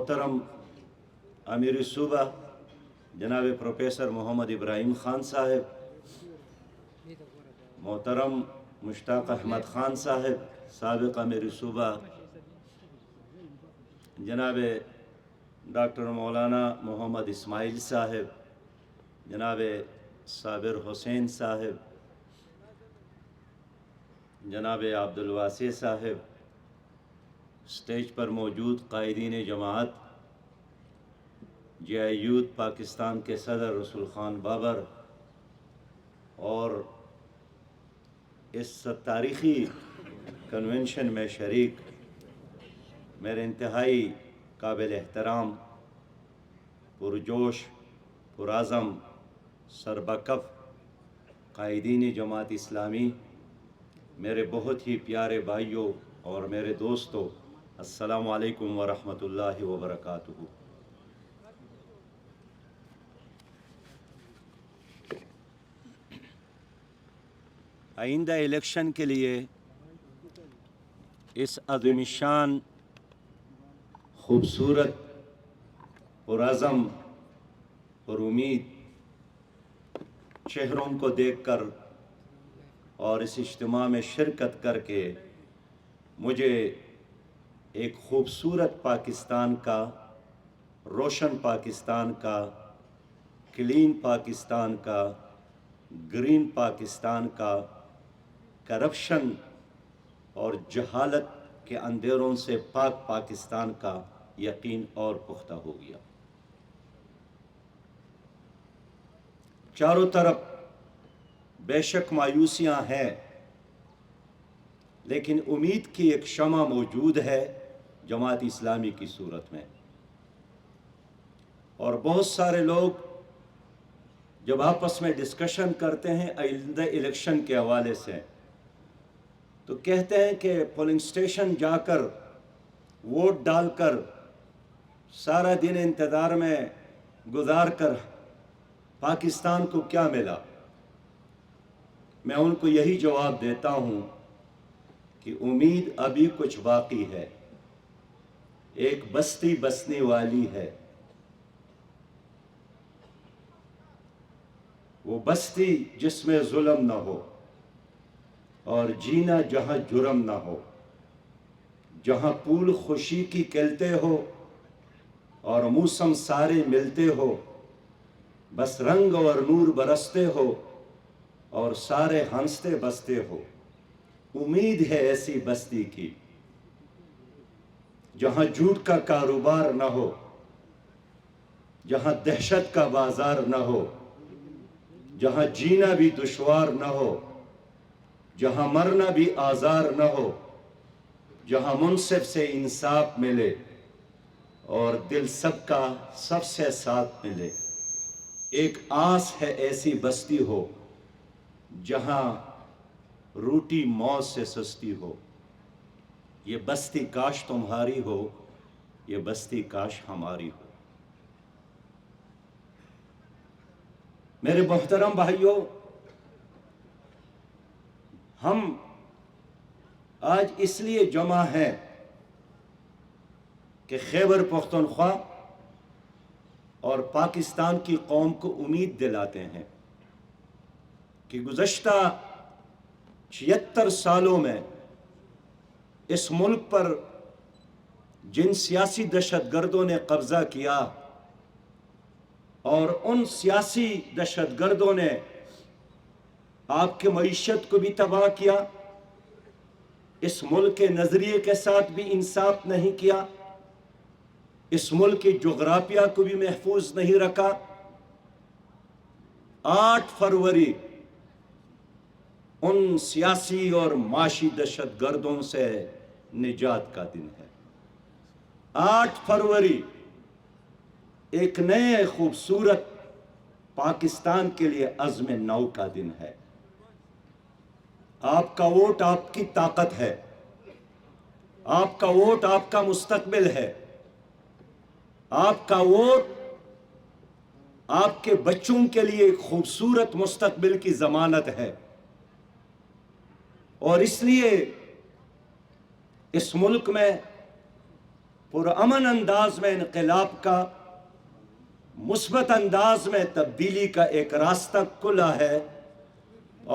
محترم امیر صوبہ جناب پروفیسر محمد ابراہیم خان صاحب، محترم مشتاق احمد خان صاحب سابق امیر صوبہ، جناب ڈاکٹر مولانا محمد اسماعیل صاحب، جناب صابر حسین صاحب، جناب عبدالواسع صاحب، اسٹیج پر موجود قائدین جماعت، جے آئی یوتھ پاکستان کے صدر رسول خان بابر، اور اس تاریخی کنونشن میں شریک میرے انتہائی قابل احترام، پرجوش، پرعزم، سربکف قائدین جماعت اسلامی، میرے بہت ہی پیارے بھائیوں اور میرے دوستوں، السلام علیکم ورحمۃ اللہ وبرکاتہ۔ آئندہ الیکشن کے لیے اس عظیم شان، خوبصورت، پرعزم، پر امید چہروں کو دیکھ کر اور اس اجتماع میں شرکت کر کے مجھے ایک خوبصورت پاکستان کا، روشن پاکستان کا، کلین پاکستان کا، گرین پاکستان کا، کرپشن اور جہالت کے اندھیروں سے پاک پاکستان کا یقین اور پختہ ہو گیا۔ چاروں طرف بے شک مایوسیاں ہیں، لیکن امید کی ایک شمع موجود ہے جماعت اسلامی کی صورت میں۔ اور بہت سارے لوگ جب آپس میں ڈسکشن کرتے ہیں آئندہ الیکشن کے حوالے سے، تو کہتے ہیں کہ پولنگ سٹیشن جا کر ووٹ ڈال کر سارا دن انتظار میں گزار کر پاکستان کو کیا ملا؟ میں ان کو یہی جواب دیتا ہوں کہ امید ابھی کچھ باقی ہے، ایک بستی بسنے والی ہے، وہ بستی جس میں ظلم نہ ہو اور جینا جہاں جرم نہ ہو، جہاں پھول خوشی کی کھلتے ہو اور موسم سارے ملتے ہو، بس رنگ اور نور برستے ہو اور سارے ہنستے بستے ہو۔ امید ہے ایسی بستی کی جہاں جھوٹ کا کاروبار نہ ہو، جہاں دہشت کا بازار نہ ہو، جہاں جینا بھی دشوار نہ ہو، جہاں مرنا بھی آزار نہ ہو، جہاں منصف سے انصاف ملے اور دل سب کا سب سے ساتھ ملے۔ ایک آس ہے ایسی بستی ہو جہاں روٹی موت سے سستی ہو۔ یہ بستی کاش تمہاری ہو، یہ بستی کاش ہماری ہو۔ میرے محترم بھائیوں، ہم آج اس لیے جمع ہیں کہ خیبر پختونخوا اور پاکستان کی قوم کو امید دلاتے ہیں کہ گزشتہ 76 سالوں میں اس ملک پر جن سیاسی دہشت گردوں نے قبضہ کیا اور ان سیاسی دہشت گردوں نے آپ کی معیشت کو بھی تباہ کیا، اس ملک کے نظریے کے ساتھ بھی انصاف نہیں کیا، اس ملک کی جغرافیہ کو بھی محفوظ نہیں رکھا۔ 8 فروری ان سیاسی اور معاشی دہشت گردوں سے نجات کا دن ہے۔ 8 فروری ایک نئے خوبصورت پاکستان کے لیے عزم نو کا دن ہے۔ آپ کا ووٹ آپ کی طاقت ہے، آپ کا ووٹ آپ کا مستقبل ہے، آپ کا ووٹ آپ کے بچوں کے لیے ایک خوبصورت مستقبل کی ضمانت ہے۔ اور اس لیے اس ملک میں پرامن انداز میں انقلاب کا، مثبت انداز میں تبدیلی کا ایک راستہ کھلا ہے،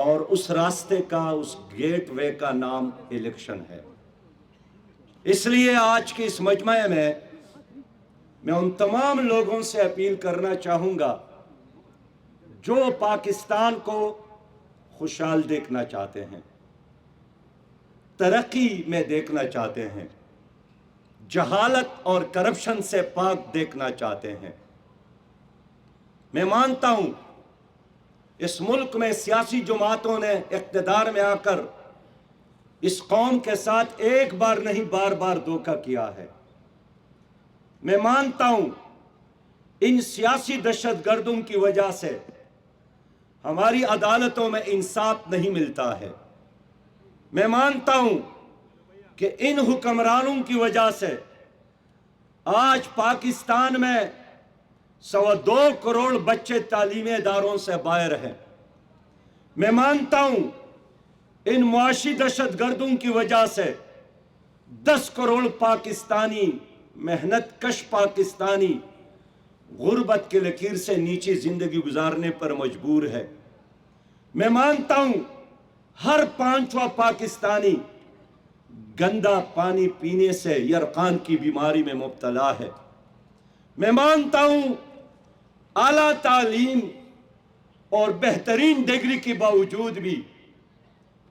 اور اس راستے کا، اس گیٹ وے کا نام الیکشن ہے۔ اس لیے آج کے اس مجمع میں ان تمام لوگوں سے اپیل کرنا چاہوں گا جو پاکستان کو خوشحال دیکھنا چاہتے ہیں، ترقی میں دیکھنا چاہتے ہیں، جہالت اور کرپشن سے پاک دیکھنا چاہتے ہیں۔ میں مانتا ہوں اس ملک میں سیاسی جماعتوں نے اقتدار میں آ کر اس قوم کے ساتھ ایک بار نہیں بار بار دھوکہ کیا ہے۔ میں مانتا ہوں ان سیاسی دہشت گردوں کی وجہ سے ہماری عدالتوں میں انصاف نہیں ملتا ہے۔ میں مانتا ہوں کہ ان حکمرانوں کی وجہ سے آج پاکستان میں 2.25 کروڑ بچے تعلیمی اداروں سے باہر ہیں۔ میں مانتا ہوں ان معاشی دہشت گردوں کی وجہ سے 10 کروڑ پاکستانی، محنت کش پاکستانی غربت کی لکیر سے نیچی زندگی گزارنے پر مجبور ہے۔ میں مانتا ہوں ہر 5واں پاکستانی گندا پانی پینے سے یرقان کی بیماری میں مبتلا ہے۔ میں مانتا ہوں اعلیٰ تعلیم اور بہترین ڈگری کے باوجود بھی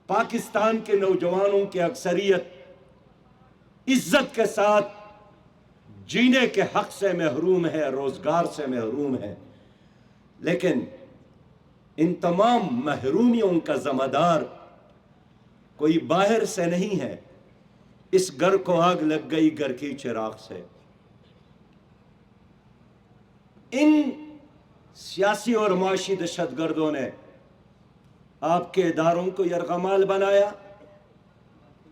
پاکستان کے نوجوانوں کی اکثریت عزت کے ساتھ جینے کے حق سے محروم ہے، روزگار سے محروم ہے۔ لیکن ان تمام محرومیوں کا ذمہ دار کوئی باہر سے نہیں ہے۔ اس گھر کو آگ لگ گئی گھر کی چراغ سے۔ ان سیاسی اور معاشی دہشت گردوں نے آپ کے اداروں کو یرغمال بنایا،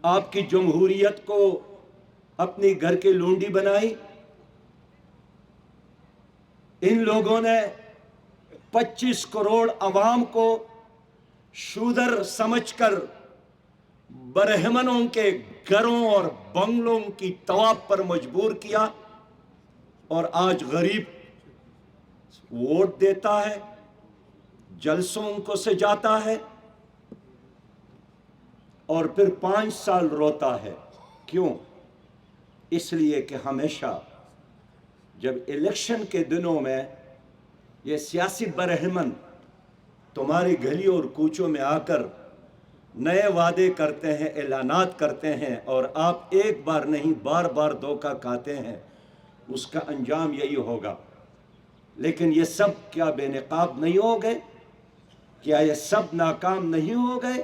آپ کی جمہوریت کو اپنی گھر کی لونڈی بنائی۔ ان لوگوں نے 25 کروڑ عوام کو شودر سمجھ کر برہمنوں کے گھروں اور بنگلوں کی طواف پر مجبور کیا، اور آج غریب ووٹ دیتا ہے، جلسوں کو سجاتا ہے، اور پھر 5 سال روتا ہے۔ کیوں؟ اس لیے کہ ہمیشہ جب الیکشن کے دنوں میں یہ سیاسی برہمن تمہاری گلی اور کوچوں میں آ کر نئے وعدے کرتے ہیں، اعلانات کرتے ہیں، اور آپ ایک بار نہیں بار بار دھوکہ کھاتے ہیں، اس کا انجام یہی ہوگا۔ لیکن یہ سب کیا بے نقاب نہیں ہو گئے؟ کیا یہ سب ناکام نہیں ہو گئے؟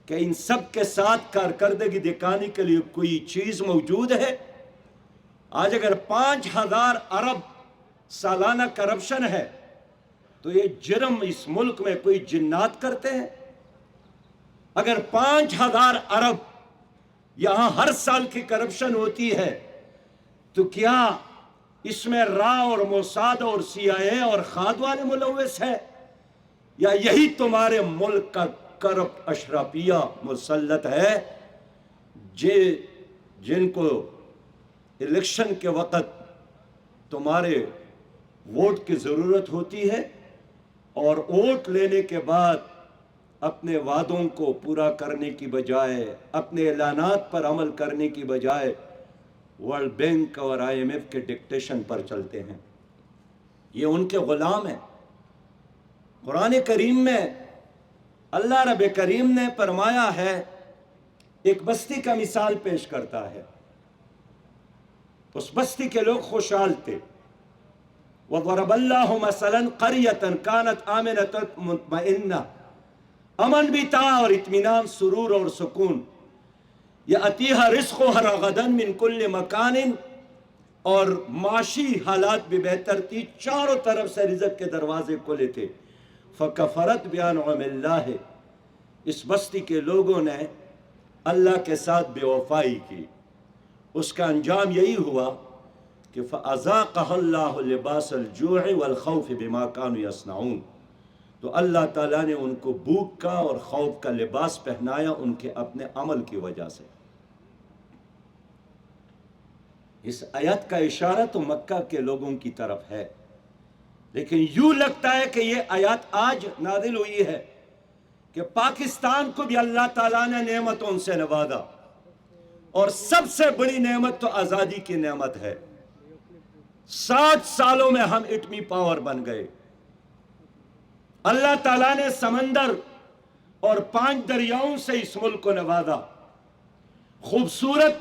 کہ ان سب کے ساتھ کارکردگی دکھانے کے لیے کوئی چیز موجود ہے؟ آج اگر 5,000 ارب سالانہ کرپشن ہے تو یہ جرم اس ملک میں کوئی جنات کرتے ہیں؟ اگر 5,000 ارب یہاں ہر سال کی کرپشن ہوتی ہے تو کیا اس میں را اور موساد اور CIA اور خاد والے ملوث ہیں؟ یا یہی تمہارے ملک کا کرپٹ اشرافیہ مسلط ہے جن کو الیکشن کے وقت تمہارے ووٹ کی ضرورت ہوتی ہے، اور ووٹ لینے کے بعد اپنے وعدوں کو پورا کرنے کی بجائے، اپنے اعلانات پر عمل کرنے کی بجائے ورلڈ بینک اور IMF کے ڈکٹیشن پر چلتے ہیں۔ یہ ان کے غلام ہیں۔ قرآن کریم میں اللہ رب کریم نے فرمایا ہے، ایک بستی کا مثال پیش کرتا ہے۔ اس بستی کے لوگ خوشحال تھے۔ وَضَرَبَ اللَّهُ مَثَلًا قَرْيَةً كَانَتْ آمِنَةً مُطْمَئِنَّةً، امن بھی تھا اور اطمینان، سرور اور سکون۔ يَأْتِيهَا رِزْقُهَا رَغَدًا مِنْ كُلِّ مَكَانٍ، اور معاشی حالات بھی بہتر تھی، چاروں طرف سے رزق کے دروازے کھلے تھے۔ فَكَفَرَتْ بِأَنْعُمِ اللَّهِ، اس بستی کے لوگوں نے اللہ کے ساتھ بے وفائی کی۔ اس کا انجام یہی ہوا کہ فَأَذَاقَهَا اللَّهُ لِبَاسَ الْجُوعِ وَالْخَوْفِ بِمَا كَانُوا يَصْنَعُونَ، تو اللہ تعالیٰ نے ان کو بھوک کا اور خوف کا لباس پہنایا ان کے اپنے عمل کی وجہ سے۔ اس آیت کا اشارہ تو مکہ کے لوگوں کی طرف ہے، لیکن یوں لگتا ہے کہ یہ آیت آج نازل ہوئی ہے کہ پاکستان کو بھی اللہ تعالیٰ نے نعمتوں سے نوازا، اور سب سے بڑی نعمت تو آزادی کی نعمت ہے۔ 60 سالوں میں ہم ایٹمی پاور بن گئے۔ اللہ تعالیٰ نے سمندر اور 5 دریاؤں سے اس ملک کو نوازا، خوبصورت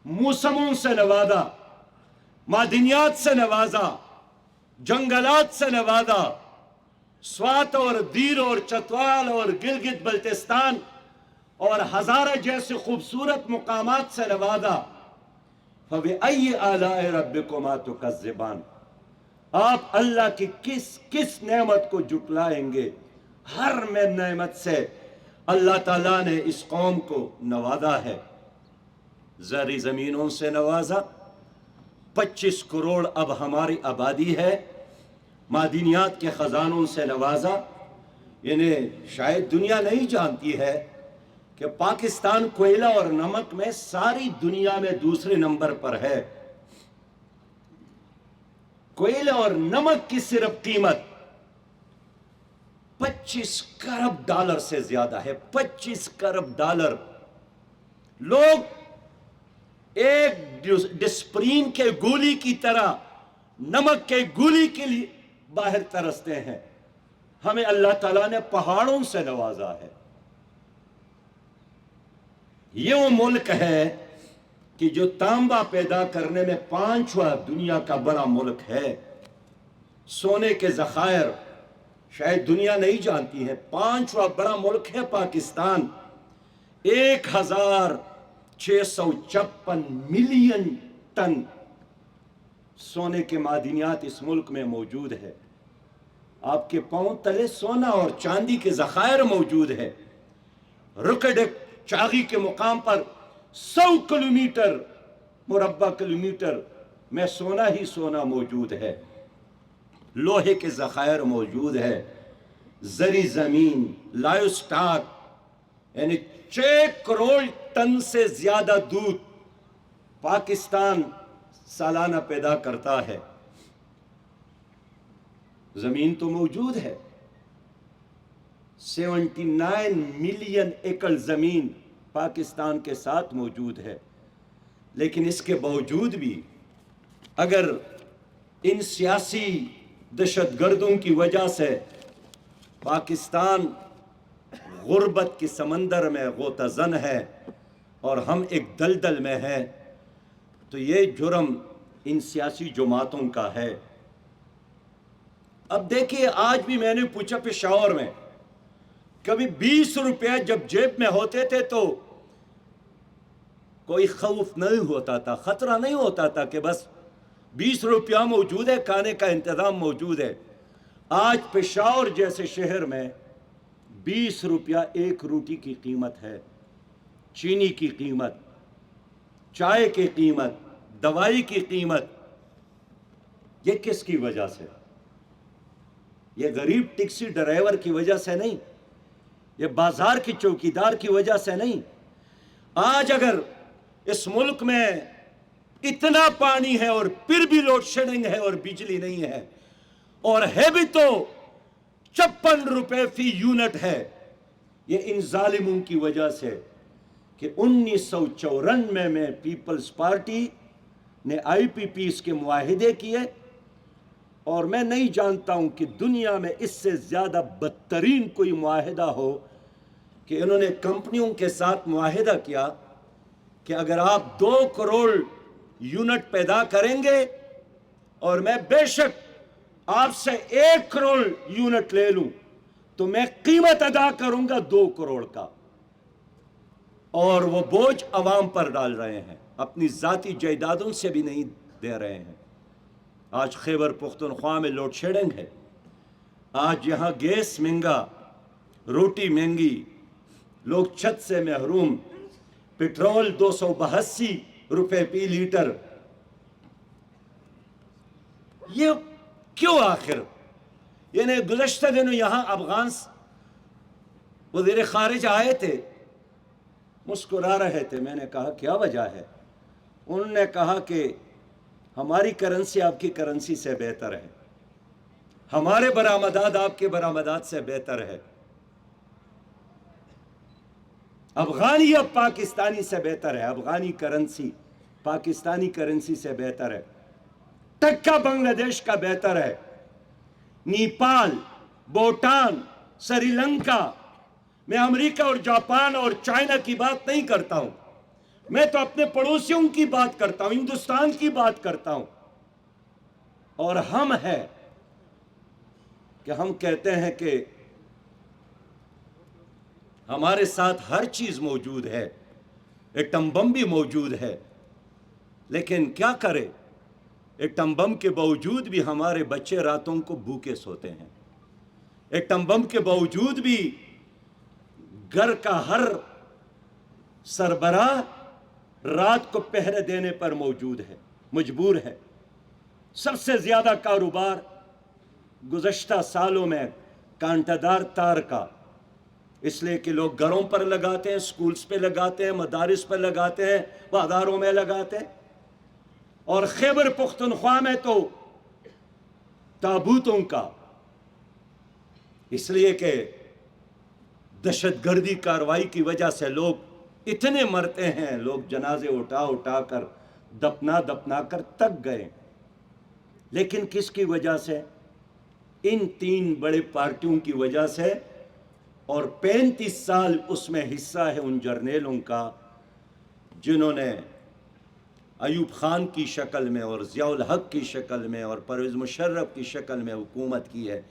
موسموں سے نوازا، معدنیات سے نوازا، جنگلات سے نوازا، سوات اور دیر اور چتوال اور گلگت بلتستان اور ہزارہ جیسے خوبصورت مقامات سے نوازا۔ فَبِأَيِّ آلَاءِ رَبِّكُمَا تُكَذِّبَانِ، آپ اللہ کی کس نعمت کو جھٹلائیں گے؟ ہر میں نعمت سے اللہ تعالیٰ نے اس قوم کو نوازا ہے۔ زرعی زمینوں سے نوازا، 25 کروڑ اب ہماری آبادی ہے، معدنیات کے خزانوں سے نوازا۔ یعنی شاید دنیا نہیں جانتی ہے کہ پاکستان کوئلہ اور نمک میں ساری دنیا میں دوسرے نمبر پر ہے۔ کوئلہ اور نمک کی صرف قیمت 25 کروڑ ڈالر سے زیادہ ہے، 25 کروڑ ڈالر۔ لوگ ایک ڈسپرین کے گولی کی طرح نمک کے گولی کے لیے باہر ترستے ہیں، ہمیں اللہ تعالیٰ نے پہاڑوں سے نوازا ہے۔ یہ وہ ملک ہے کہ جو تانبا پیدا کرنے میں 5واں دنیا کا بڑا ملک ہے۔ سونے کے ذخائر شاید دنیا نہیں جانتی ہے، 5واں بڑا ملک ہے پاکستان۔ 1656 ملین ٹن سونے کے معدنیات اس ملک میں موجود ہے۔ آپ کے پاؤں تلے سونا اور چاندی کے ذخائر موجود ہے۔ رکڈک چاغی کے مقام پر 100 کلومیٹر مربع کلومیٹر میں سونا ہی سونا موجود ہے، لوہے کے ذخائر موجود ہے، زرعی زمین، لائیو سٹاک، یعنی 6 کروڑ ٹن سے زیادہ دودھ پاکستان سالانہ پیدا کرتا ہے۔ زمین تو موجود ہے، 79 ملین ایکڑ زمین پاکستان کے ساتھ موجود ہے، لیکن اس کے باوجود بھی اگر ان سیاسی دہشت گردوں کی وجہ سے پاکستان غربت کے سمندر میں غوطہ زن ہے اور ہم ایک دلدل میں ہیں، تو یہ جرم ان سیاسی جماعتوں کا ہے۔ اب دیکھیے، آج بھی میں نے پوچھا پشاور میں، کبھی 20 روپے جب جیب میں ہوتے تھے تو کوئی خوف نہیں ہوتا تھا، خطرہ نہیں ہوتا تھا کہ بس 20 روپیہ موجود ہے، کھانے کا انتظام موجود ہے۔ آج پشاور جیسے شہر میں 20 روپیہ ایک روٹی کی قیمت ہے، چینی کی قیمت، چائے کی قیمت، دوائی کی قیمت۔ یہ کس کی وجہ سے؟ یہ غریب ٹیکسی ڈرائیور کی وجہ سے نہیں، یہ بازار کی چوکیدار کی وجہ سے نہیں۔ آج اگر اس ملک میں اتنا پانی ہے اور پھر بھی لوڈ شیڈنگ ہے اور بجلی نہیں ہے، اور ہے بھی تو 56 روپے فی یونٹ ہے، یہ ان ظالموں کی وجہ سے کہ 1994 میں پیپلز پارٹی نے IPPs کے معاہدے کیے، اور میں نہیں جانتا ہوں کہ دنیا میں اس سے زیادہ بدترین کوئی معاہدہ ہو کہ انہوں نے کمپنیوں کے ساتھ معاہدہ کیا کہ اگر آپ 2 کروڑ یونٹ پیدا کریں گے اور میں بے شک آپ سے 1 کروڑ یونٹ لے لوں تو میں قیمت ادا کروں گا 2 کروڑ کا، اور وہ بوجھ عوام پر ڈال رہے ہیں، اپنی ذاتی جائیدادوں سے بھی نہیں دے رہے ہیں۔ آج خیبر پختونخوا میں لوڈ شیڈنگ ہے، آج یہاں گیس مہنگا، روٹی مہنگی، لوگ چھت سے محروم، پیٹرول 282 روپے فی لیٹر۔ یہ کیوں آخر؟ یعنی گزشتہ دنوں یہاں افغان وزیر خارجہ آئے تھے، مسکرا رہے تھے، میں نے کہا کیا وجہ ہے؟ انہوں نے کہا کہ ہماری کرنسی آپ کی کرنسی سے بہتر ہے، ہمارے برآمدات آپ کے برآمدات سے بہتر ہے، افغانی اب پاکستانی سے بہتر ہے، افغانی کرنسی پاکستانی کرنسی سے بہتر ہے، ٹکا بنگلہ دیش کا بہتر ہے، نیپال، بھوٹان، سری لنکا، میں امریکہ اور جاپان اور چائنا کی بات نہیں کرتا ہوں، میں تو اپنے پڑوسیوں کی بات کرتا ہوں، ہندوستان کی بات کرتا ہوں۔ اور ہم ہے کہ ہم کہتے ہیں کہ ہمارے ساتھ ہر چیز موجود ہے، ایٹم بم بھی موجود ہے، لیکن کیا کرے، ایٹم بم کے باوجود بھی ہمارے بچے راتوں کو بھوکے سوتے ہیں، ایٹم بم کے باوجود بھی گھر کا ہر سربراہ رات کو پہرے دینے پر موجود ہے، مجبور ہے۔ سب سے زیادہ کاروبار گزشتہ سالوں میں کانٹا دار تار کا، اس لیے کہ لوگ گھروں پر لگاتے ہیں، سکولز پہ لگاتے ہیں، مدارس پہ لگاتے ہیں، بازاروں میں لگاتے ہیں، اور خیبر پختونخوا میں تو تابوتوں کا، اس لیے کہ دہشت گردی کاروائی کی وجہ سے لوگ اتنے مرتے ہیں، لوگ جنازے اٹھا کر دفنا کر تک گئے، لیکن کس کی وجہ سے؟ ان تین بڑے پارٹیوں کی وجہ سے، اور 35 سال اس میں حصہ ہے ان جرنیلوں کا جنہوں نے ایوب خان کی شکل میں اور ضیاء الحق کی شکل میں اور پرویز مشرف کی شکل میں حکومت کی ہے،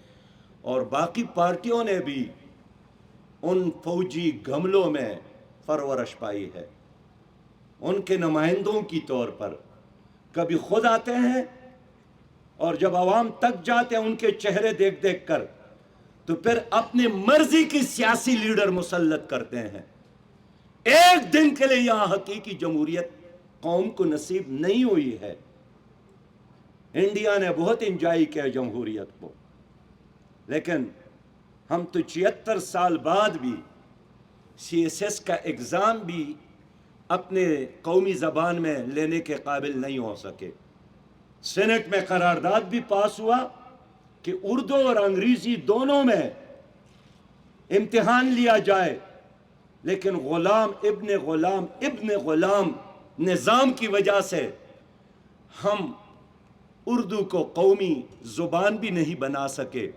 اور باقی پارٹیوں نے بھی ان فوجی گھملوں میں پرورش پائی ہے۔ ان کے نمائندوں کی طور پر کبھی خود آتے ہیں، اور جب عوام تک جاتے ہیں ان کے چہرے دیکھ دیکھ کر، تو پھر اپنی مرضی کی سیاسی لیڈر مسلط کرتے ہیں۔ ایک دن کے لیے یہاں حقیقی جمہوریت قوم کو نصیب نہیں ہوئی ہے۔ انڈیا نے بہت انجوائے کیا جمہوریت کو، لیکن ہم تو 76 سال بعد بھی سی ایس ایس کا ایگزام بھی اپنے قومی زبان میں لینے کے قابل نہیں ہو سکے۔ سینٹ میں قرارداد بھی پاس ہوا کہ اردو اور انگریزی دونوں میں امتحان لیا جائے، لیکن غلام ابن غلام نظام کی وجہ سے ہم اردو کو قومی زبان بھی نہیں بنا سکے۔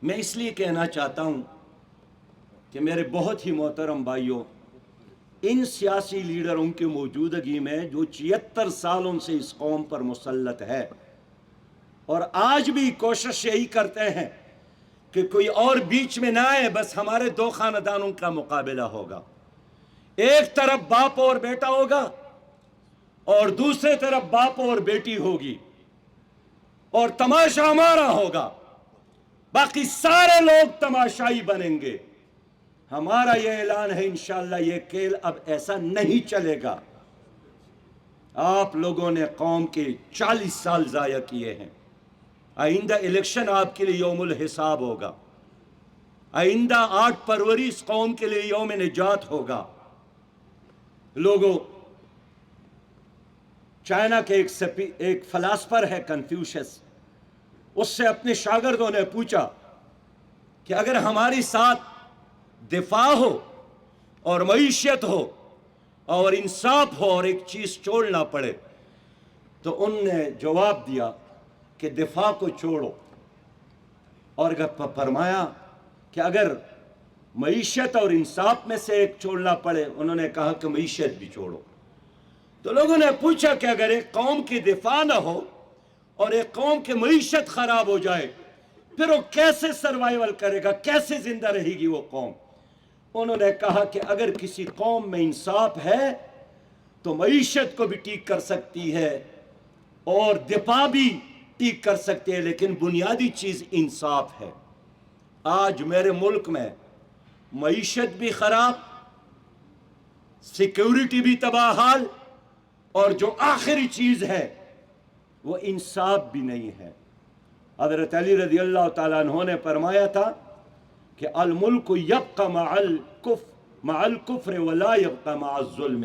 میں اس لیے کہنا چاہتا ہوں کہ میرے بہت ہی محترم بھائیوں، ان سیاسی لیڈروں کی موجودگی میں جو 76 سالوں سے اس قوم پر مسلط ہے، اور آج بھی کوشش یہی کرتے ہیں کہ کوئی اور بیچ میں نہ آئے، بس ہمارے دو خاندانوں کا مقابلہ ہوگا، ایک طرف باپ اور بیٹا ہوگا اور دوسرے طرف باپ اور بیٹی ہوگی، اور تماشا ہمارا ہوگا، باقی سارے لوگ تماشائی بنیں گے۔ ہمارا یہ اعلان ہے، انشاءاللہ یہ کھیل اب ایسا نہیں چلے گا۔ آپ لوگوں نے قوم کے 40 سال ضائع کیے ہیں، آئندہ الیکشن آپ کے لیے یوم الحساب ہوگا، آئندہ 8 فروری اس قوم کے لیے یوم نجات ہوگا۔ لوگوں، چائنا کے ایک فلاسفر ہے کنفیوشس، اس سے اپنے شاگردوں نے پوچھا کہ اگر ہماری ساتھ دفاع ہو اور معیشت ہو اور انصاف ہو اور ایک چیز چھوڑنا پڑے، تو ان نے جواب دیا کہ دفاع کو چھوڑو، اور فرمایا کہ اگر معیشت اور انصاف میں سے ایک چھوڑنا پڑے، انہوں نے کہا کہ معیشت بھی چھوڑو۔ تو لوگوں نے پوچھا کہ اگر ایک قوم کی دفاع نہ ہو اور ایک قوم کی معیشت خراب ہو جائے، پھر وہ کیسے سروائیول کرے گا، کیسے زندہ رہے گی وہ قوم؟ انہوں نے کہا کہ اگر کسی قوم میں انصاف ہے تو معیشت کو بھی ٹھیک کر سکتی ہے اور دفاع بھی ٹھیک کر سکتے ہیں، لیکن بنیادی چیز انصاف ہے۔ آج میرے ملک میں معیشت بھی خراب، سیکیورٹی بھی تباہ حال، اور جو آخری چیز ہے وہ انصاف بھی نہیں ہے۔ حضرت علی رضی اللہ تعالیٰ عنہ نے فرمایا تھا کہ الملک یبقى مع الکفر ولا یبقى مع الظلم۔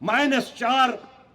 -4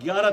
11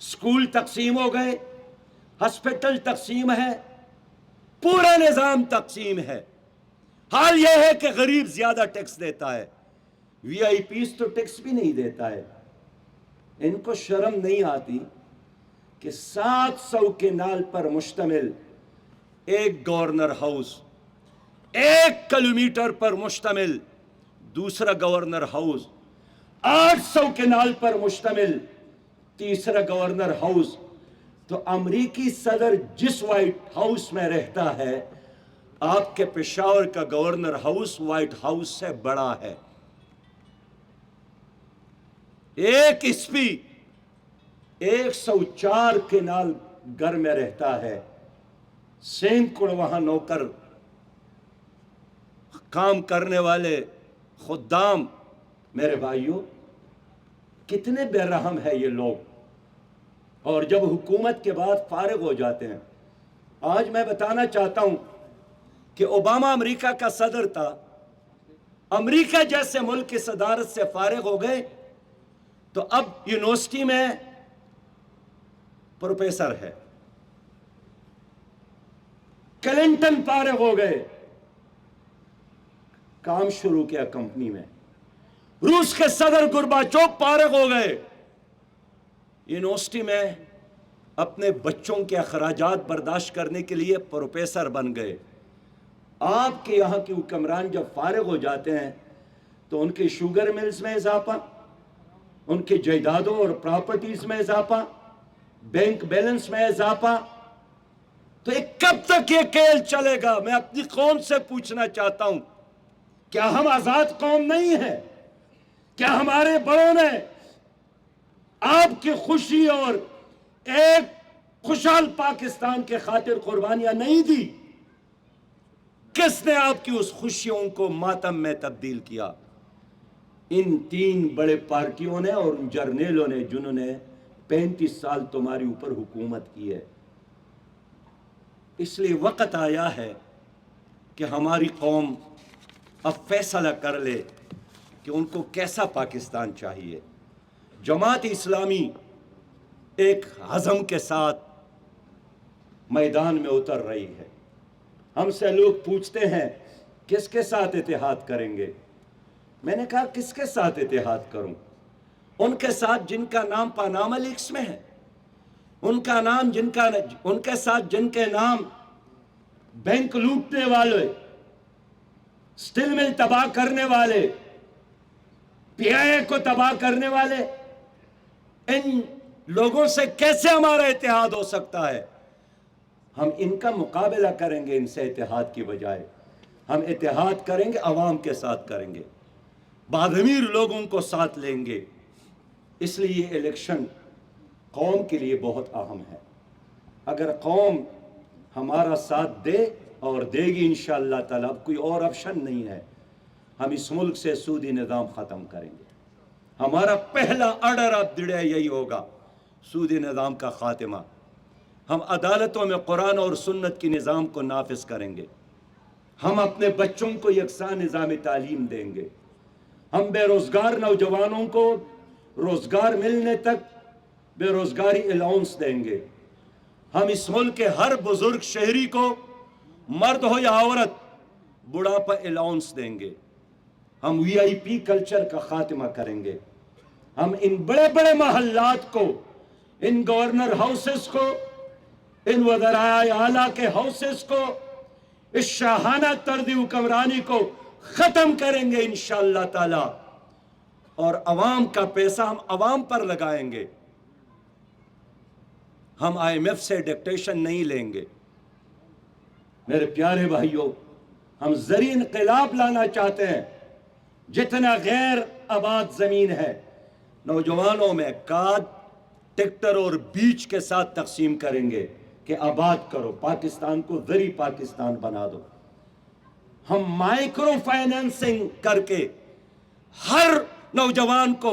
اسکول تقسیم ہو گئے، ہاسپٹل تقسیم ہے، پورا نظام تقسیم ہے۔ حال یہ ہے کہ غریب زیادہ ٹیکس دیتا ہے، وی آئی پیز تو ٹیکس بھی نہیں دیتا ہے۔ ان کو شرم نہیں آتی کہ 700 کنال پر مشتمل ایک گورنر ہاؤس، 1 کلومیٹر پر مشتمل دوسرا گورنر ہاؤس، 800 کنال پر مشتمل تیسرا گورنر ہاؤس، تو امریکی صدر جس وائٹ ہاؤس میں رہتا ہے، آپ کے پشاور کا گورنر ہاؤس وائٹ ہاؤس سے بڑا ہے۔ ایک اسپی 104 کنال گھر میں رہتا ہے، سینکڑوں وہاں نوکر، کام کرنے والے، خدام۔ میرے بھائیوں، کتنے بے رحم ہے یہ لوگ، اور جب حکومت کے بعد فارغ ہو جاتے ہیں۔ آج میں بتانا چاہتا ہوں کہ اوباما امریکہ کا صدر تھا، امریکہ جیسے ملک کی صدارت سے فارغ ہو گئے تو اب یونیورسٹی میں پروفیسر ہے۔ کلنٹن فارغ ہو گئے، کام شروع کیا کمپنی میں۔ روس کے صدر گورباچوف فارغ ہو گئے، یونیورسٹی میں اپنے بچوں کے اخراجات برداشت کرنے کے لیے پروفیسر بن گئے۔ آپ کے یہاں کے حکمران جب فارغ ہو جاتے ہیں تو ان کے شوگر ملز میں اضافہ، ان کے جائیدادوں اور پراپرٹیز میں اضافہ، بینک بیلنس میں اضافہ۔ تو کب تک یہ کھیل چلے گا؟ میں اپنی قوم سے پوچھنا چاہتا ہوں، کیا ہم آزاد قوم نہیں ہیں؟ کیا ہمارے بڑوں نے آپ کی خوشی اور ایک خوشحال پاکستان کے خاطر قربانیاں نہیں دی؟ کس نے آپ کی اس خوشیوں کو ماتم میں تبدیل کیا؟ ان 3 بڑے پارٹیوں نے اور ان جرنیلوں نے جنہوں نے 35 سال تمہاری اوپر حکومت کی ہے۔ اس لیے وقت آیا ہے کہ ہماری قوم اب فیصلہ کر لے کہ ان کو کیسا پاکستان چاہیے۔ جماعت اسلامی ایک عزم کے ساتھ میدان میں اتر رہی ہے۔ ہم سے لوگ پوچھتے ہیں کس کے ساتھ اتحاد کریں گے؟ میں نے کہا کس کے ساتھ اتحاد کروں؟ ان کے ساتھ جن کا نام پاناما لیکس میں ہے، ان کے ساتھ جن کے نام بینک لوٹنے والے، سٹیل مل تباہ کرنے والے، پی آئی اے کو تباہ کرنے والے، ان لوگوں سے کیسے ہمارا اتحاد ہو سکتا ہے؟ ہم ان کا مقابلہ کریں گے ان سے اتحاد کی بجائے۔ ہم اتحاد کریں گے، عوام کے ساتھ کریں گے، بادمیر لوگوں کو ساتھ لیں گے۔ اس لیے یہ الیکشن قوم کے لیے بہت اہم ہے۔ اگر قوم ہمارا ساتھ دے اور دے گی انشاءاللہ تعالی، اب کوئی اور آپشن نہیں ہے، ہم اس ملک سے سودی نظام ختم کریں گے۔ ہمارا پہلا آرڈر آف دی ڈے یہی ہوگا، سودی نظام کا خاتمہ۔ ہم عدالتوں میں قرآن اور سنت کی نظام کو نافذ کریں گے۔ ہم اپنے بچوں کو یکساں نظام تعلیم دیں گے۔ ہم بے روزگار نوجوانوں کو روزگار ملنے تک بے روزگاری الاؤنس دیں گے۔ ہم اس ملک کے ہر بزرگ شہری کو، مرد ہو یا عورت، بڑھاپا الاؤنس دیں گے۔ ہم وی آئی پی کلچر کا خاتمہ کریں گے۔ ہم ان بڑے بڑے محلات کو، ان گورنر ہاؤسز کو، ان وزرائے اعلیٰ کے ہاؤسز کو، اس شاہانہ طرز حکمرانی کو ختم کریں گے انشاءاللہ تعالی، اور عوام کا پیسہ ہم عوام پر لگائیں گے۔ ہم آئی ایم ایف سے ڈکٹیشن نہیں لیں گے۔ میرے پیارے بھائیوں، ہم زرعی انقلاب لانا چاہتے ہیں۔ جتنا غیر آباد زمین ہے، نوجوانوں میں کھاد، ٹریکٹر اور بیج کے ساتھ تقسیم کریں گے کہ آباد کرو، پاکستان کو زرعی پاکستان بنا دو۔ ہم مائکرو فائنینسنگ کر کے ہر نوجوان کو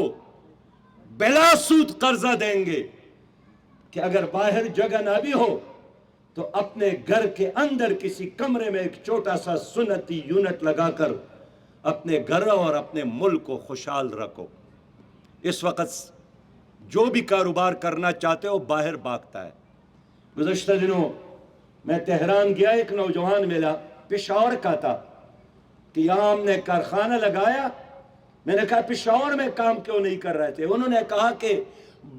بلا سود قرضہ دیں گے کہ اگر باہر جگہ نہ بھی ہو تو اپنے گھر کے اندر کسی کمرے میں ایک چھوٹا سا سنتی یونٹ لگا کر اپنے گھر اور اپنے ملک کو خوشحال رکھو۔ اس وقت جو بھی کاروبار کرنا چاہتے ہو باہر بھاگتا ہے۔ گزشتہ دنوں میں تہران گیا، ایک نوجوان ملا، پشاور کا تھا، کہ یہاں ہم نے کارخانہ لگایا۔ میں نے کہا پشاور میں کام کیوں نہیں کر رہے تھے؟ انہوں نے کہا کہ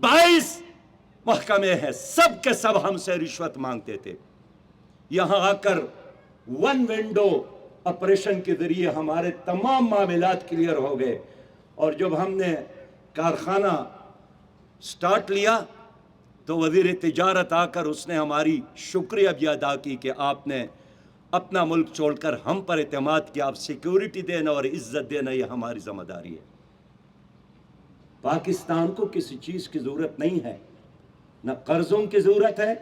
22 محکمے ہیں، سب کے سب ہم سے رشوت مانگتے تھے۔ یہاں آ کر ون ونڈو آپریشن کے ذریعے ہمارے تمام معاملات کلیئر ہو گئے، اور جب ہم نے کارخانہ سٹارٹ لیا تو وزیر تجارت آ کر اس نے ہماری شکریہ بھی ادا کی کہ آپ نے اپنا ملک چھوڑ کر ہم پر اعتماد کیا، آپ سیکیورٹی دینا اور عزت دینا یہ ہماری ذمہ داری ہے۔ پاکستان کو کسی چیز کی ضرورت نہیں ہے، نہ قرضوں کی ضرورت ہے،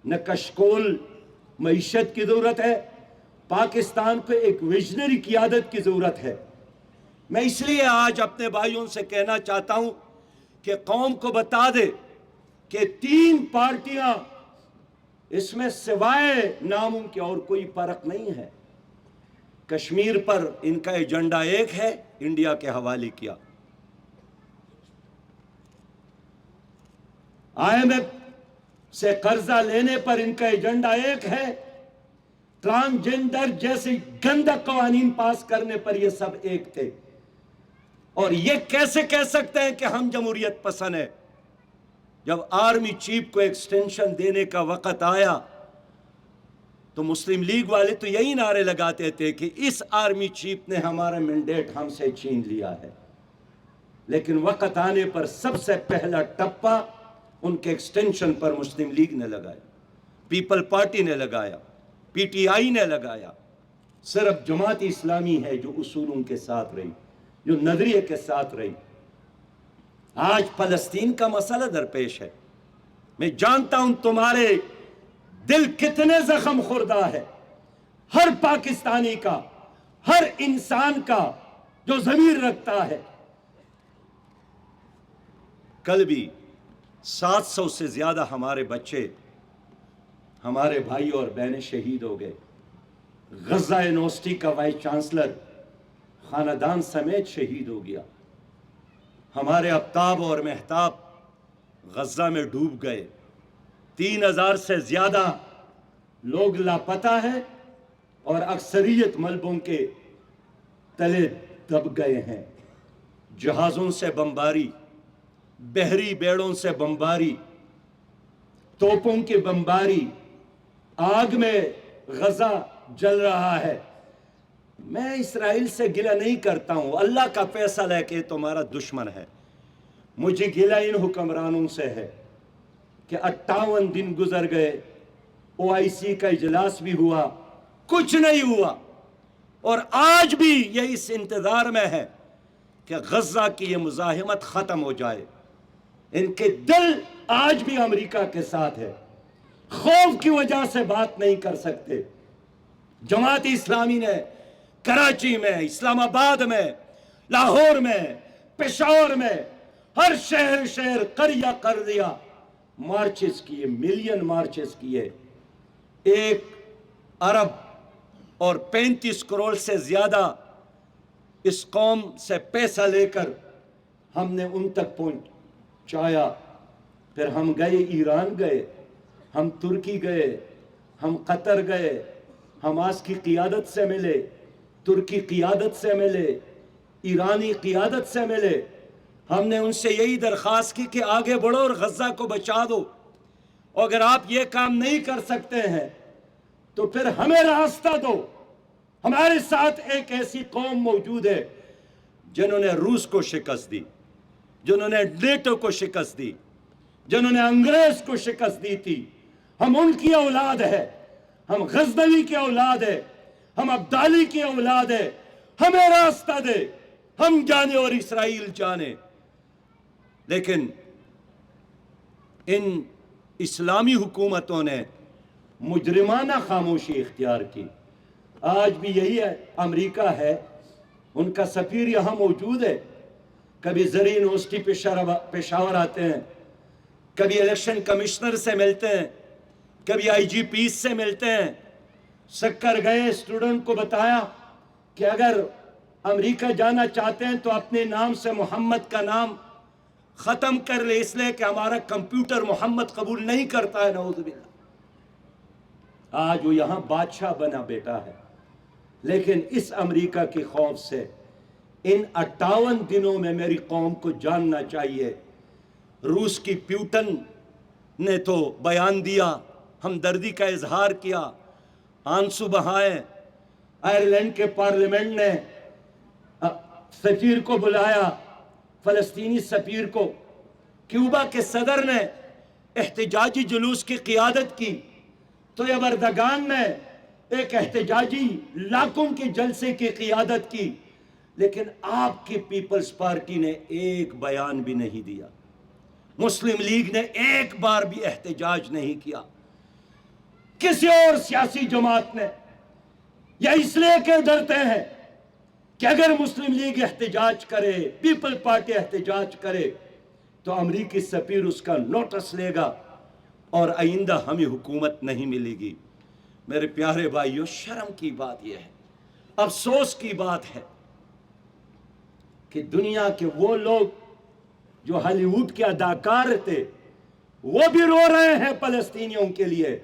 نہ کشکول معیشت کی ضرورت ہے۔ پاکستان کو ایک ویژنری قیادت کی ضرورت ہے۔ میں اس لیے آج اپنے بھائیوں سے کہنا چاہتا ہوں کہ قوم کو بتا دے کہ 3 پارٹیاں، اس میں سوائے ناموں کے اور کوئی فرق نہیں ہے۔ کشمیر پر ان کا ایجنڈا ایک ہے، انڈیا کے حوالے کیا۔ IMF سے قرضہ لینے پر ان کا ایجنڈا ایک ہے، ٹرانسجنڈر جیسے گندہ قوانین پاس کرنے پر یہ سب ایک تھے۔ اور یہ کیسے کہہ سکتے ہیں کہ ہم جمہوریت پسند ہیں؟ جب آرمی چیف کو ایکسٹینشن دینے کا وقت آیا تو مسلم لیگ والے تو یہی نعرے لگاتے تھے کہ اس آرمی چیف نے ہمارا مینڈیٹ ہم سے چھین لیا ہے، لیکن وقت آنے پر سب سے پہلا ٹپا ان کے ایکسٹینشن پر مسلم لیگ نے لگایا، پیپل پارٹی نے لگایا، PTI نے لگایا۔ صرف جماعت اسلامی ہے جو اصولوں کے ساتھ رہی، جو نظریے کے ساتھ رہی۔ آج فلسطین کا مسئلہ درپیش ہے، میں جانتا ہوں تمہارے دل کتنے زخم خوردہ ہے، ہر پاکستانی کا، ہر انسان کا جو ضمیر رکھتا ہے۔ کل بھی 700 سے زیادہ ہمارے بچے، ہمارے بھائی اور بہنیں شہید ہو گئے۔ غزہ یونیورسٹی کا وائس چانسلر خاندان سمیت شہید ہو گیا۔ ہمارے آفتاب اور مہتاب غزہ میں ڈوب گئے۔ 3000 سے زیادہ لوگ لاپتہ ہیں اور اکثریت ملبوں کے تلے دب گئے ہیں۔ جہازوں سے بمباری، بحری بیڑوں سے بمباری، توپوں کی بمباری، آگ میں غزہ جل رہا ہے۔ میں اسرائیل سے گلہ نہیں کرتا ہوں، اللہ کا فیصلہ ہے کہ تمہارا دشمن ہے۔ مجھے گلہ ان حکمرانوں سے ہے کہ 58 دن گزر گئے، OIC کا اجلاس بھی ہوا، کچھ نہیں ہوا، اور آج بھی یہ اس انتظار میں ہے کہ غزہ کی یہ مزاحمت ختم ہو جائے۔ ان کے دل آج بھی امریکہ کے ساتھ ہے، خوف کی وجہ سے بات نہیں کر سکتے۔ جماعت اسلامی نے کراچی میں، اسلام آباد میں، لاہور میں، پشاور میں، ہر شہر قریہ قریہ مارچز کیے، ملین مارچز کیے۔ 1 ارب اور 35 کروڑ سے زیادہ اس قوم سے پیسہ لے کر ہم نے ان تک پہنچایا۔ پھر ہم گئے، ایران گئے، ہم ترکی گئے، ہم قطر گئے، حماس کی قیادت سے ملے، ترکی قیادت سے ملے، ایرانی قیادت سے ملے۔ ہم نے ان سے یہی درخواست کی کہ آگے بڑھو اور غزہ کو بچا دو۔ اگر آپ یہ کام نہیں کر سکتے ہیں تو پھر ہمیں راستہ دو۔ ہمارے ساتھ ایک ایسی قوم موجود ہے جنہوں نے روس کو شکست دی، جنہوں نے نیٹو کو شکست دی، جنہوں نے انگریز کو شکست دی تھی۔ ہم ان کی اولاد ہے، ہم غزنوی کی اولاد ہے، ہم عبدالی کی اولاد ہے۔ ہمیں راستہ دے، ہم جانے اور اسرائیل جانے۔ لیکن ان اسلامی حکومتوں نے مجرمانہ خاموشی اختیار کی۔ آج بھی یہی ہے، امریکہ ہے، ان کا سفیر یہاں موجود ہے، کبھی زرعی یونیورسٹی پشاور آتے ہیں، کبھی الیکشن کمشنر سے ملتے ہیں، کبھی IGP سے ملتے ہیں۔ سکر گئے، اسٹوڈنٹ کو بتایا کہ اگر امریکہ جانا چاہتے ہیں تو اپنے نام سے محمد کا نام ختم کر لے، اس لیے کہ ہمارا کمپیوٹر محمد قبول نہیں کرتا ہے، نعوذ باللہ۔ آج وہ یہاں بادشاہ بنا بیٹا ہے، لیکن اس امریکہ کے خوف سے ان 58 دنوں میں میری قوم کو جاننا چاہیے، روس کی پیوٹن نے تو بیان دیا، ہمدردی کا اظہار کیا، آنسو بہائے، آئرلینڈ کے پارلیمنٹ نے سفیر کو بلایا، فلسطینی سفیر کو، کیوبا کے صدر نے احتجاجی جلوس کی قیادت کی، تو اردگان نے ایک احتجاجی لاکھوں کے جلسے کی قیادت کی، لیکن آپ کی پیپلز پارٹی نے ایک بیان بھی نہیں دیا، مسلم لیگ نے ایک بار بھی احتجاج نہیں کیا، کسی اور سیاسی جماعت نے، یا اس لیے کہ ڈرتے ہیں کہ اگر مسلم لیگ احتجاج کرے، پیپل پارٹی احتجاج کرے تو امریکی سفیر اس کا نوٹس لے گا اور آئندہ ہمیں حکومت نہیں ملے گی۔ میرے پیارے بھائیو، شرم کی بات یہ ہے، افسوس کی بات ہے کہ دنیا کے وہ لوگ جو ہالی ووڈ کے اداکار تھے وہ بھی رو رہے ہیں فلسطینیوں کے لیے،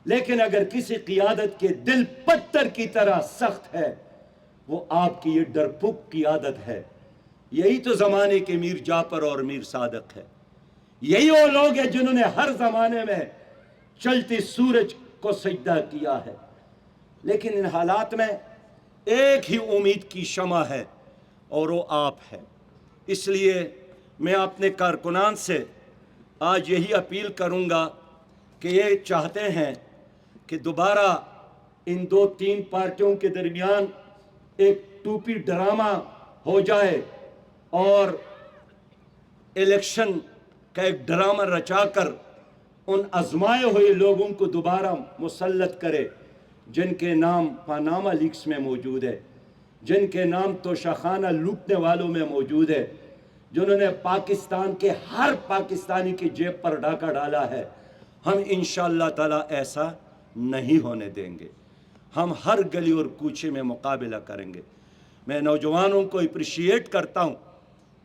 لیکن اگر کسی قیادت کے دل پتھر کی طرح سخت ہے وہ آپ کی یہ ڈرپوک قیادت ہے۔ یہی تو زمانے کے میر جعفر اور میر صادق ہے، یہی وہ لوگ ہیں جنہوں نے ہر زمانے میں چلتی سورج کو سجدہ کیا ہے، لیکن ان حالات میں ایک ہی امید کی شمع ہے اور وہ آپ ہے۔ اس لیے میں اپنے کارکنان سے آج یہی اپیل کروں گا کہ یہ چاہتے ہیں کہ دوبارہ ان 2-3 پارٹیوں کے درمیان ایک ٹوپی ڈرامہ ہو جائے اور الیکشن کا ایک ڈرامہ رچا کر ان آزمائے ہوئے لوگوں کو دوبارہ مسلط کرے، جن کے نام پاناما لیکس میں موجود ہے، جن کے نام توشاخانہ لوٹنے والوں میں موجود ہے، جنہوں نے پاکستان کے ہر پاکستانی کی جیب پر ڈاکہ ڈالا ہے۔ ہم انشاءاللہ تعالی ایسا نہیں ہونے دیں گے، ہم ہر گلی اور کوچے میں مقابلہ کریں گے۔ میں نوجوانوں کو اپریشیٹ کرتا ہوں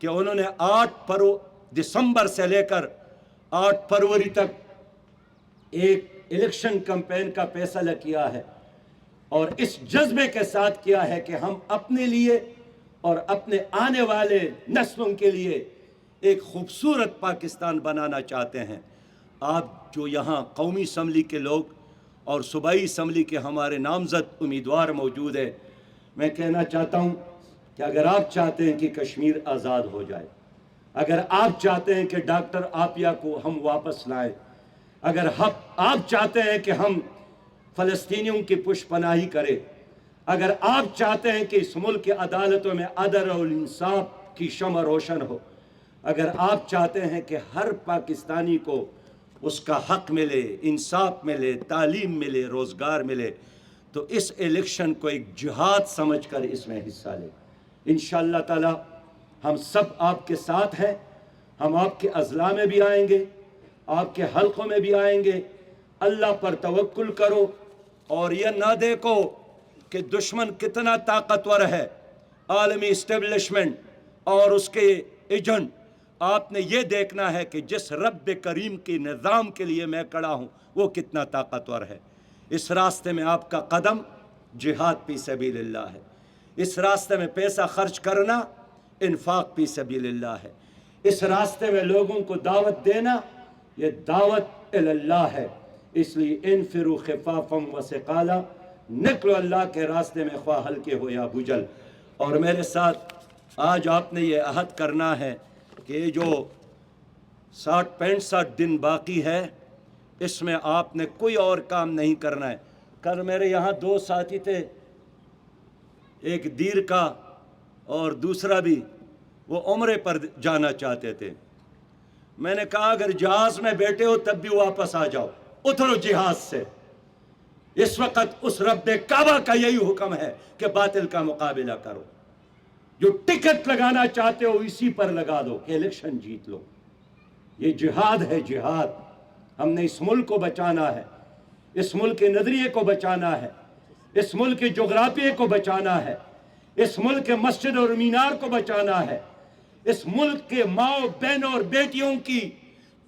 کہ انہوں نے 8 دسمبر سے لے کر 8 فروری تک ایک الیکشن کمپین کا فیصلہ کیا ہے، اور اس جذبے کے ساتھ کیا ہے کہ ہم اپنے لیے اور اپنے آنے والے نسلوں کے لیے ایک خوبصورت پاکستان بنانا چاہتے ہیں۔ آپ جو یہاں قومی اسمبلی کے لوگ اور صوبائی اسمبلی کے ہمارے نامزد امیدوار موجود ہیں، میں کہنا چاہتا ہوں کہ اگر آپ چاہتے ہیں کہ کشمیر آزاد ہو جائے، اگر آپ چاہتے ہیں کہ ڈاکٹر عافیہ کو ہم واپس لائیں، اگر آپ چاہتے ہیں کہ ہم فلسطینیوں کی پشت پناہی کریں، اگر آپ چاہتے ہیں کہ اس ملک کی عدالتوں میں عدل اور انصاف کی شمع روشن ہو، اگر آپ چاہتے ہیں کہ ہر پاکستانی کو اس کا حق ملے، انصاف ملے، تعلیم ملے، روزگار ملے، تو اس الیکشن کو ایک جہاد سمجھ کر اس میں حصہ لیں۔ انشاءاللہ تعالی ہم سب آپ کے ساتھ ہیں، ہم آپ کے اضلاع میں بھی آئیں گے، آپ کے حلقوں میں بھی آئیں گے۔ اللہ پر توکل کرو اور یہ نہ دیکھو کہ دشمن کتنا طاقتور ہے، عالمی اسٹیبلشمنٹ اور اس کے ایجنٹ۔ آپ نے یہ دیکھنا ہے کہ جس رب کریم کے نظام کے لیے میں کھڑا ہوں وہ کتنا طاقتور ہے۔ اس راستے میں آپ کا قدم جہاد فی سبیل اللہ ہے، اس راستے میں پیسہ خرچ کرنا انفاق فی سبیل اللہ ہے، اس راستے میں لوگوں کو دعوت دینا یہ دعوت اللہ ہے۔ اس لیے انفروا خفافا وثقالا، نکلو اللہ کے راستے میں، خواہ ہلکے ہو یا بجل۔ اور میرے ساتھ آج آپ نے یہ عہد کرنا ہے کہ جو 60-65 دن باقی ہے اس میں آپ نے کوئی اور کام نہیں کرنا ہے۔ کل میرے یہاں 2 ساتھی تھے، ایک دیر کا اور دوسرا بھی، وہ عمرے پر جانا چاہتے تھے۔ میں نے کہا اگر جہاز میں بیٹھے ہو تب بھی واپس آ جاؤ، اترو جہاز سے۔ اس وقت اس رب کعبہ کا یہی حکم ہے کہ باطل کا مقابلہ کرو، جو ٹکٹ لگانا چاہتے ہو اسی پر لگا دو کہ الیکشن جیت لو۔ یہ جہاد ہے، جہاد۔ ہم نے اس ملک کو بچانا ہے، اس ملک کے نظریے کو بچانا ہے، اس ملک کے جغرافیے کو بچانا ہے، اس ملک کے مسجد اور مینار کو بچانا ہے، اس ملک کے ماؤں بہنوں اور بیٹیوں کی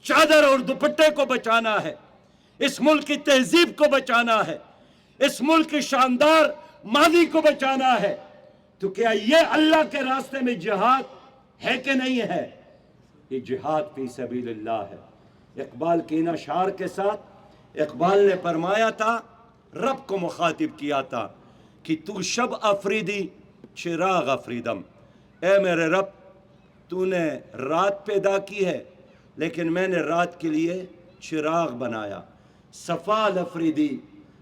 چادر اور دوپٹے کو بچانا ہے، اس ملک کی تہذیب کو بچانا ہے، اس ملک کی شاندار ماضی کو بچانا ہے، تو کیا یہ اللہ کے راستے میں جہاد ہے کہ نہیں ہے؟ یہ جہاد فی سبیل اللہ ہے۔ اقبال کے ان اشعار کے ساتھ اقبال نے فرمایا تھا، رب کو مخاطب کیا تھا کہ تو شب افریدی چراغ افریدم، اے میرے رب تو نے رات پیدا کی ہے لیکن میں نے رات کے لیے چراغ بنایا۔ صفال افریدی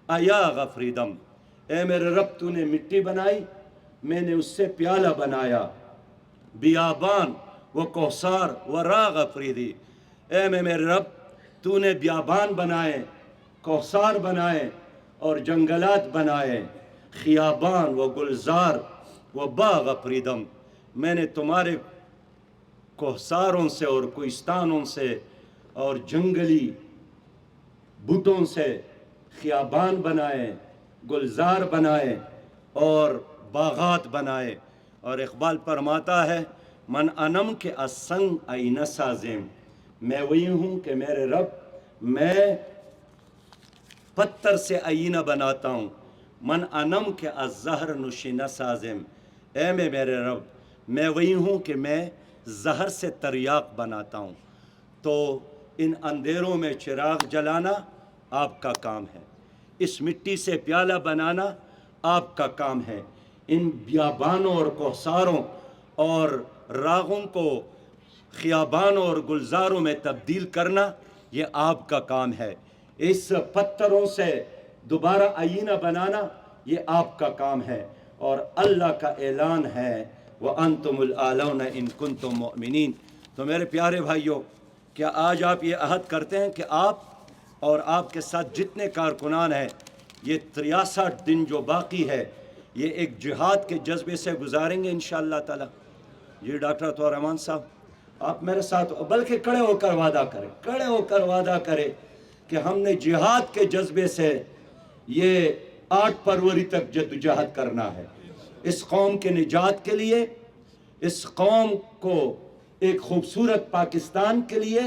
ایاغ افریدم، اے میرے رب تو نے مٹی بنائی میں نے اس سے پیالہ بنایا۔ بیابان و کوثار و راغ افریدی، اے میرے رب تو نے بیابان بنائے، کوثار بنائے اور جنگلات بنائے۔ خیابان و گلزار و باغ افریدم، میں نے تمہارے کوثاروں سے اور کوہستانوں سے اور جنگلی بوٹوں سے خیابان بنائے، گلزار بنائے اور باغات بنائے۔ اور اقبال فرماتا ہے، من انم کے اسنگ آئینہ سازم، میں وہی ہوں کہ میرے رب میں پتھر سے آئینہ بناتا ہوں۔ من انم کے الزہر نشینہ سازم، اے میرے رب میں وہی ہوں کہ میں زہر سے تریاق بناتا ہوں۔ تو ان اندھیروں میں چراغ جلانا آپ کا کام ہے، اس مٹی سے پیالہ بنانا آپ کا کام ہے، ان بیابانوں اور کوثاروں اور راغوں کو خیابانوں اور گلزاروں میں تبدیل کرنا یہ آپ کا کام ہے، اس پتھروں سے دوبارہ آئینہ بنانا یہ آپ کا کام ہے۔ اور اللہ کا اعلان ہے وَأَنْتُمُ الْأَعْلَوْنَ إِن كُنتُم مُؤْمِنِينَ۔ تو میرے پیارے بھائیوں، کیا آج آپ یہ عہد کرتے ہیں کہ آپ اور آپ کے ساتھ جتنے کارکنان ہیں یہ 63 دن جو باقی ہے یہ ایک جہاد کے جذبے سے گزاریں گے انشاءاللہ تعالی؟ جی ڈاکٹر عطا الرحمان صاحب آپ میرے ساتھ، بلکہ کھڑے ہو کر وعدہ کریں، کھڑے ہو کر وعدہ کریں کہ ہم نے جہاد کے جذبے سے یہ 8 فروری تک جدوجہد کرنا ہے، اس قوم کے نجات کے لیے، اس قوم کو ایک خوبصورت پاکستان کے لیے،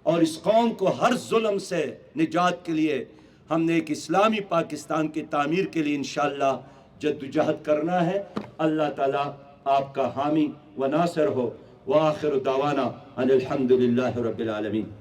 اور اس قوم کو ہر ظلم سے نجات کے لیے ہم نے ایک اسلامی پاکستان کی تعمیر کے لیے انشاءاللہ جدوجہد کرنا ہے۔ اللہ تعالیٰ آپ کا حامی و ناصر ہو۔ وآخر دعوانا ان الحمدللہ رب العالمین۔